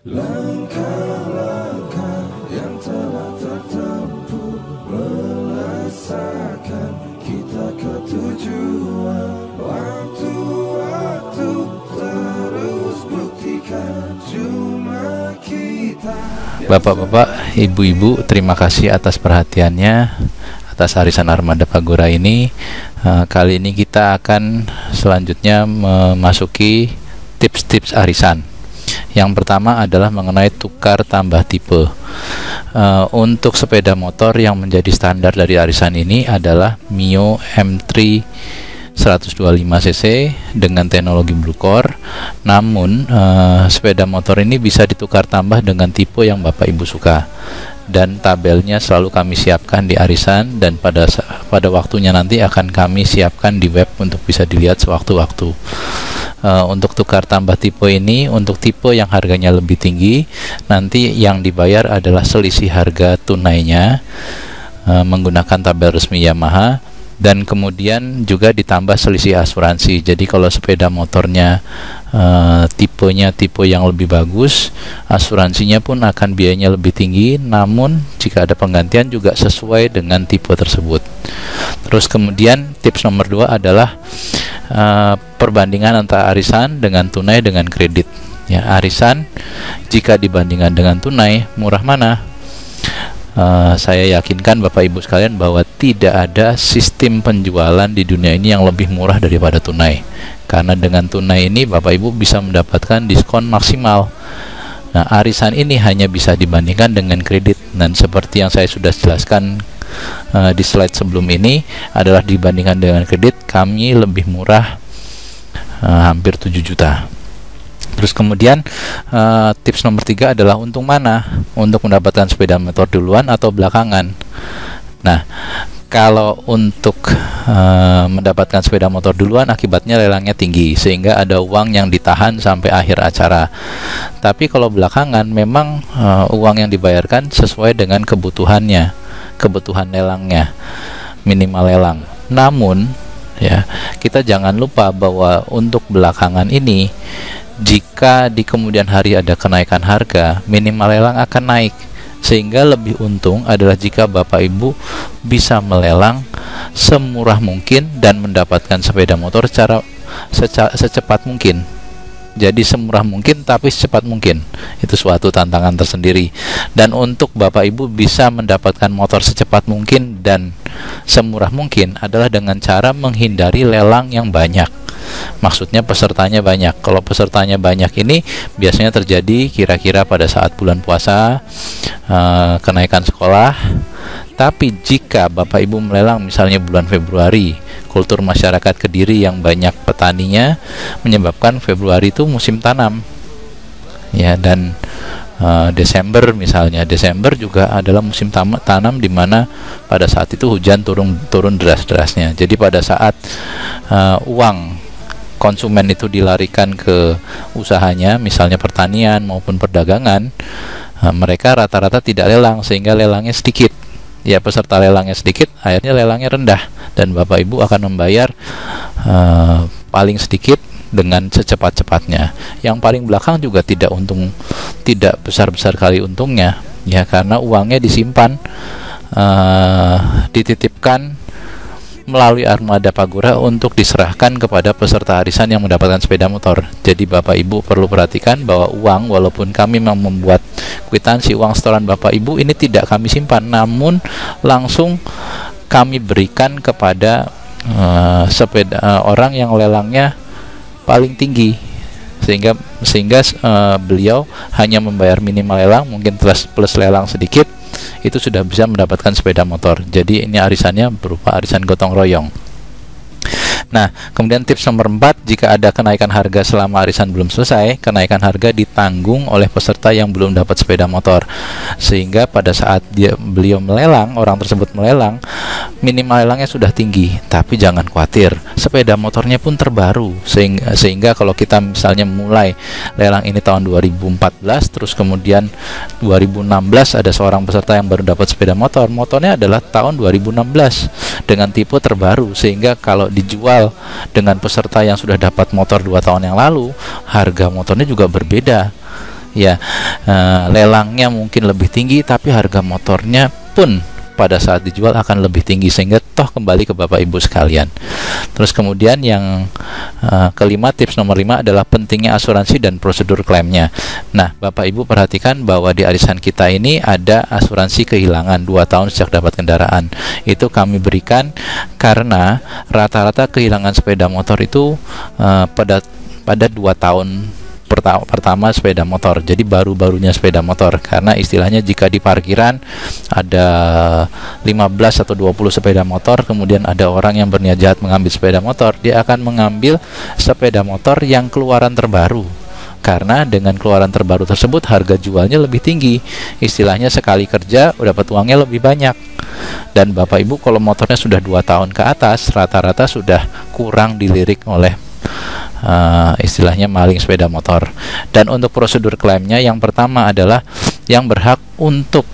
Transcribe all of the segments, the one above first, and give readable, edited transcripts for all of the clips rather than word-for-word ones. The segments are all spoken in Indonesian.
Langkah-langkah yang telah tertempuh melesakan kita ke tujuan. Waktu-waktu terus buktikan cuma kita. Bapak-bapak, ibu-ibu, terima kasih atas perhatiannya atas arisan Armada Pagura ini. Kali ini kita akan selanjutnya memasuki tips-tips arisan. Yang pertama adalah mengenai tukar tambah tipe. Untuk sepeda motor yang menjadi standar dari arisan ini adalah Mio M3 125cc dengan teknologi Blue Core. Namun sepeda motor ini bisa ditukar tambah dengan tipe yang Bapak Ibu suka, dan tabelnya selalu kami siapkan di arisan, dan pada waktunya nanti akan kami siapkan di web untuk bisa dilihat sewaktu-waktu. Untuk tukar tambah tipe ini, untuk tipe yang harganya lebih tinggi, nanti yang dibayar adalah selisih harga tunainya menggunakan tabel resmi Yamaha, dan kemudian juga ditambah selisih asuransi. Jadi kalau sepeda motornya tipenya tipe yang lebih bagus, asuransinya pun akan biayanya lebih tinggi, namun jika ada penggantian juga sesuai dengan tipe tersebut. Terus kemudian tips nomor 2 adalah perbandingan antara arisan dengan tunai dengan kredit. Ya, arisan jika dibandingkan dengan tunai, murah mana? Saya yakinkan Bapak Ibu sekalian bahwa tidak ada sistem penjualan di dunia ini yang lebih murah daripada tunai. Karena dengan tunai ini Bapak Ibu bisa mendapatkan diskon maksimal. Nah, arisan ini hanya bisa dibandingkan dengan kredit, dan seperti yang saya sudah jelaskan di slide sebelum ini adalah dibandingkan dengan kredit, kami lebih murah hampir 7 juta. Terus kemudian tips nomor 3 adalah untung mana untuk mendapatkan sepeda motor duluan atau belakangan. Nah, kalau untuk mendapatkan sepeda motor duluan, akibatnya lelangnya tinggi sehingga ada uang yang ditahan sampai akhir acara. Tapi kalau belakangan memang uang yang dibayarkan sesuai dengan kebutuhan lelangnya, minimal lelang. Namun ya, kita jangan lupa bahwa untuk belakangan ini, jika di kemudian hari ada kenaikan harga, minimal lelang akan naik, sehingga lebih untung adalah jika Bapak Ibu bisa melelang semurah mungkin dan mendapatkan sepeda motor secepat mungkin. Jadi semurah mungkin tapi secepat mungkin, itu suatu tantangan tersendiri. Dan untuk Bapak Ibu bisa mendapatkan motor secepat mungkin dan semurah mungkin adalah dengan cara menghindari lelang yang banyak. Maksudnya pesertanya banyak. Kalau pesertanya banyak ini biasanya terjadi kira-kira pada saat bulan puasa, kenaikan sekolah. Tapi jika Bapak Ibu melelang misalnya bulan Februari, kultur masyarakat Kediri yang banyak petaninya menyebabkan Februari itu musim tanam. Ya, dan Desember misalnya, Desember juga adalah musim tanam, di mana pada saat itu hujan turun deras-derasnya. Jadi pada saat uang konsumen itu dilarikan ke usahanya, misalnya pertanian maupun perdagangan, mereka rata-rata tidak lelang sehingga lelangnya sedikit. Ya, peserta lelangnya sedikit, akhirnya lelangnya rendah, dan Bapak Ibu akan membayar paling sedikit dengan secepat-cepatnya. Yang paling belakang juga tidak besar-besar kali untungnya, ya, karena uangnya disimpan, dititipkan melalui Armada Pagura untuk diserahkan kepada peserta arisan yang mendapatkan sepeda motor. Jadi Bapak Ibu perlu perhatikan bahwa uang, walaupun kami memang membuat kwitansi uang setoran Bapak Ibu ini tidak kami simpan, namun langsung kami berikan kepada orang yang lelangnya paling tinggi, sehingga beliau hanya membayar minimal lelang, mungkin plus lelang sedikit, itu sudah bisa mendapatkan sepeda motor. Jadi ini arisannya berupa arisan gotong royong. Nah, kemudian tips nomor 4, jika ada kenaikan harga selama arisan belum selesai, kenaikan harga ditanggung oleh peserta yang belum dapat sepeda motor, sehingga pada saat beliau melelang, orang tersebut melelang, minimal lelangnya sudah tinggi. Tapi jangan khawatir, sepeda motornya pun terbaru, sehingga kalau kita misalnya mulai lelang ini tahun 2014, terus kemudian 2016 ada seorang peserta yang baru dapat sepeda motor, motornya adalah tahun 2016 dengan tipe terbaru, sehingga kalau dijual dengan peserta yang sudah dapat motor 2 tahun yang lalu, harga motornya juga berbeda. ya, lelangnya mungkin lebih tinggi, tapi harga motornya pun pada saat dijual akan lebih tinggi, sehingga toh kembali ke Bapak Ibu sekalian. Terus kemudian yang kelima, tips nomor 5 adalah pentingnya asuransi dan prosedur klaimnya. Nah, Bapak Ibu perhatikan bahwa di arisan kita ini ada asuransi kehilangan 2 tahun sejak dapat kendaraan. Itu kami berikan karena rata-rata kehilangan sepeda motor itu pada 2 tahun pertama sepeda motor, jadi baru-barunya sepeda motor. Karena istilahnya jika di parkiran ada 15 atau 20 sepeda motor, kemudian ada orang yang berniat jahat mengambil sepeda motor, dia akan mengambil sepeda motor yang keluaran terbaru, karena dengan keluaran terbaru tersebut harga jualnya lebih tinggi. Istilahnya sekali kerja dapat uangnya lebih banyak. Dan Bapak Ibu kalau motornya sudah 2 tahun ke atas, rata-rata sudah kurang dilirik oleh istilahnya maling sepeda motor. Dan untuk prosedur klaimnya, yang pertama adalah yang berhak untuk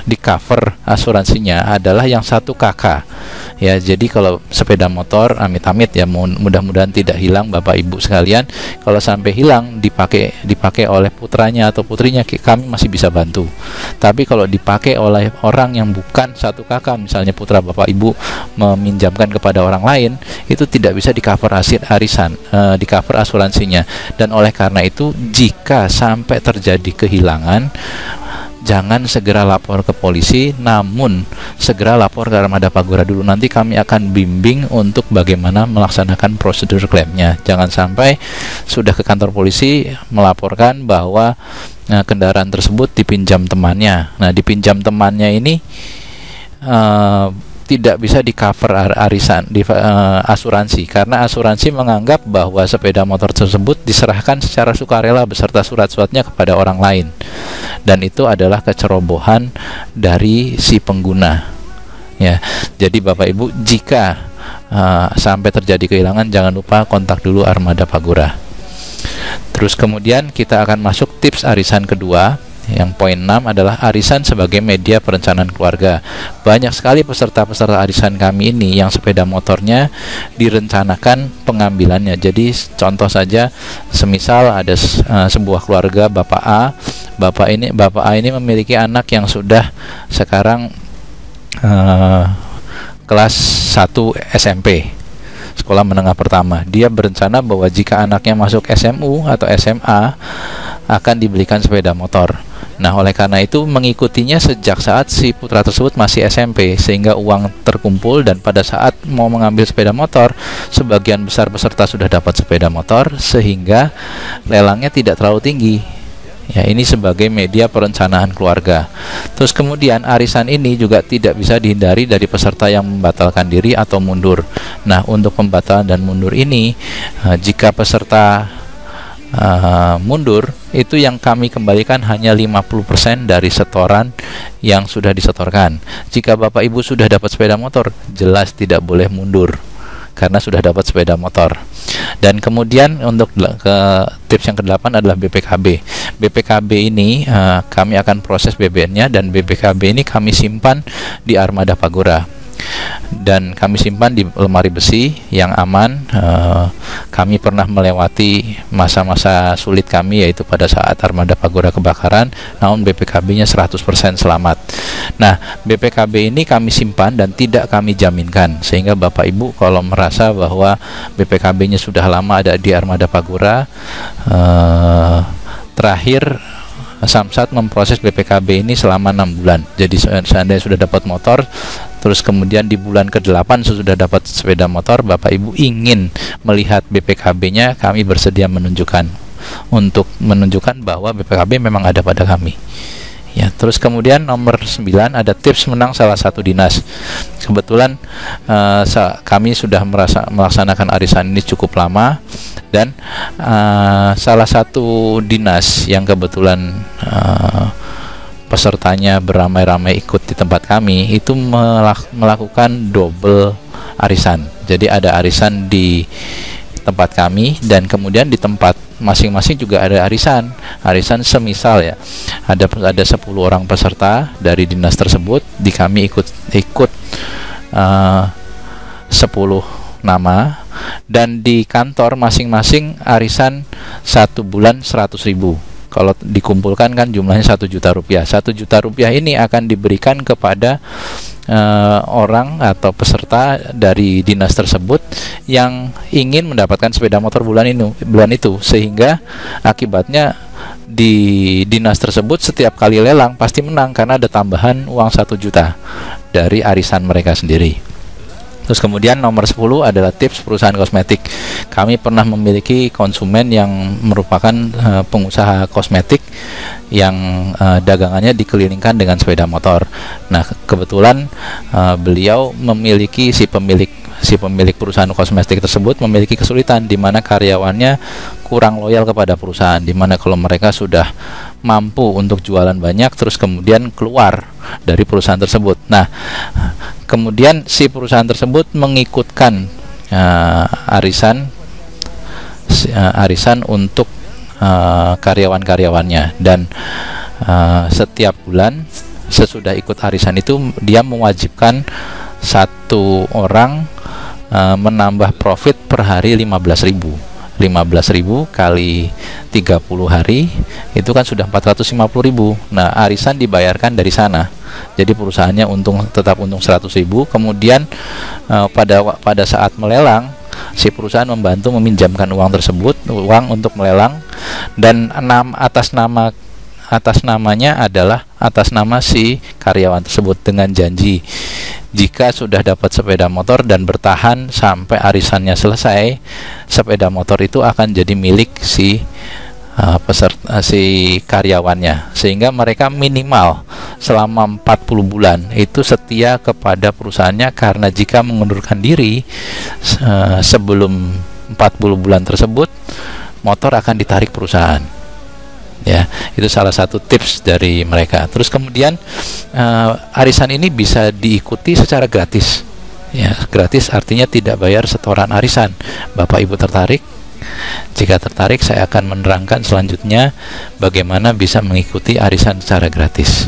di cover asuransinya adalah yang 1 kakak, ya. Jadi kalau sepeda motor amit-amit ya, mudah-mudahan tidak hilang Bapak Ibu sekalian, kalau sampai hilang dipakai oleh putranya atau putrinya, kami masih bisa bantu. Tapi kalau dipakai oleh orang yang bukan 1 kakak, misalnya putra Bapak Ibu meminjamkan kepada orang lain, itu tidak bisa di cover arisan, di cover asuransinya. Dan oleh karena itu, jika sampai terjadi kehilangan, jangan segera lapor ke polisi, namun segera lapor ke Armada Pagura dulu. Nanti kami akan bimbing untuk bagaimana melaksanakan prosedur klaimnya. Jangan sampai sudah ke kantor polisi melaporkan bahwa kendaraan tersebut dipinjam temannya. Nah, dipinjam temannya ini tidak bisa di cover asuransi, karena asuransi menganggap bahwa sepeda motor tersebut diserahkan secara sukarela beserta surat-suratnya kepada orang lain, dan itu adalah kecerobohan dari si pengguna, ya. Jadi Bapak Ibu, jika sampai terjadi kehilangan, jangan lupa kontak dulu Armada Pagura. Terus kemudian kita akan masuk tips arisan kedua. Yang poin 6 adalah arisan sebagai media perencanaan keluarga. Banyak sekali peserta-peserta arisan kami ini yang sepeda motornya direncanakan pengambilannya. Jadi contoh saja, semisal ada sebuah keluarga Bapak A. Bapak A ini memiliki anak yang sudah sekarang kelas 1 SMP, sekolah menengah pertama. Dia berencana bahwa jika anaknya masuk SMU atau SMA akan dibelikan sepeda motor. Nah, oleh karena itu mengikutinya sejak saat si putra tersebut masih SMP, sehingga uang terkumpul, dan pada saat mau mengambil sepeda motor, sebagian besar peserta sudah dapat sepeda motor, sehingga lelangnya tidak terlalu tinggi. Ya, ini sebagai media perencanaan keluarga. Terus kemudian arisan ini juga tidak bisa dihindari dari peserta yang membatalkan diri atau mundur. Nah, untuk pembatalan dan mundur ini, jika peserta mundur, itu yang kami kembalikan hanya 50% dari setoran yang sudah disetorkan. Jika Bapak Ibu sudah dapat sepeda motor, jelas tidak boleh mundur karena sudah dapat sepeda motor. Dan kemudian untuk ke tips yang ke-8 adalah BPKB. BPKB ini kami akan proses BBN-nya, dan BPKB ini kami simpan di Armada Pagura, dan kami simpan di lemari besi yang aman. Kami pernah melewati masa-masa sulit kami, yaitu pada saat Armada Pagura kebakaran, namun BPKB-nya 100% selamat. Nah, BPKB ini kami simpan dan tidak kami jaminkan, sehingga Bapak Ibu kalau merasa bahwa BPKB-nya sudah lama ada di Armada Pagura, terakhir Samsat memproses BPKB ini selama 6 bulan. Jadi seandainya sudah dapat motor, terus kemudian di bulan ke-8 sudah dapat sepeda motor, Bapak Ibu ingin melihat BPKB-nya, kami bersedia menunjukkan, untuk menunjukkan bahwa BPKB memang ada pada kami. Ya, terus kemudian nomor 9 ada tips menang salah satu dinas. Kebetulan kami sudah melaksanakan arisan ini cukup lama, dan salah satu dinas yang kebetulan pesertanya beramai-ramai ikut di tempat kami itu melakukan double arisan. Jadi ada arisan di tempat kami, dan kemudian di tempat masing-masing juga ada arisan semisal ya, ada 10 orang peserta dari dinas tersebut, di kami ikut 10 nama, dan di kantor masing-masing arisan 1 bulan 100.000. Kalau dikumpulkan kan jumlahnya 1 juta rupiah. 1 juta rupiah ini akan diberikan kepada orang atau peserta dari dinas tersebut yang ingin mendapatkan sepeda motor bulan itu, sehingga akibatnya di dinas tersebut setiap kali lelang pasti menang karena ada tambahan uang 1 juta dari arisan mereka sendiri. Terus kemudian nomor 10 adalah tips perusahaan kosmetik. Kami pernah memiliki konsumen yang merupakan pengusaha kosmetik yang dagangannya dikelilingkan dengan sepeda motor. Nah, kebetulan beliau memiliki si pemilik perusahaan kosmetik tersebut memiliki kesulitan di mana karyawannya kurang loyal kepada perusahaan, di mana kalau mereka sudah mampu untuk jualan banyak terus kemudian keluar dari perusahaan tersebut. Nah, kemudian si perusahaan tersebut mengikutkan arisan untuk karyawan-karyawannya, dan setiap bulan sesudah ikut arisan itu dia mewajibkan satu orang menambah profit per hari 15.000 kali 30 hari itu kan sudah 450.000. Nah, arisan dibayarkan dari sana. Jadi perusahaannya tetap untung 100.000. Kemudian pada saat melelang, si perusahaan membantu meminjamkan uang tersebut, uang untuk melelang, dan atas namanya adalah atas nama si karyawan tersebut, dengan janji jika sudah dapat sepeda motor dan bertahan sampai arisannya selesai, sepeda motor itu akan jadi milik si karyawannya, sehingga mereka minimal selama 40 bulan itu setia kepada perusahaannya, karena jika mengundurkan diri sebelum 40 bulan tersebut, motor akan ditarik perusahaan. Ya, itu salah satu tips dari mereka. Terus kemudian arisan ini bisa diikuti secara gratis. Ya, gratis artinya tidak bayar setoran arisan. Bapak Ibu tertarik? Jika tertarik, saya akan menerangkan selanjutnya bagaimana bisa mengikuti arisan secara gratis.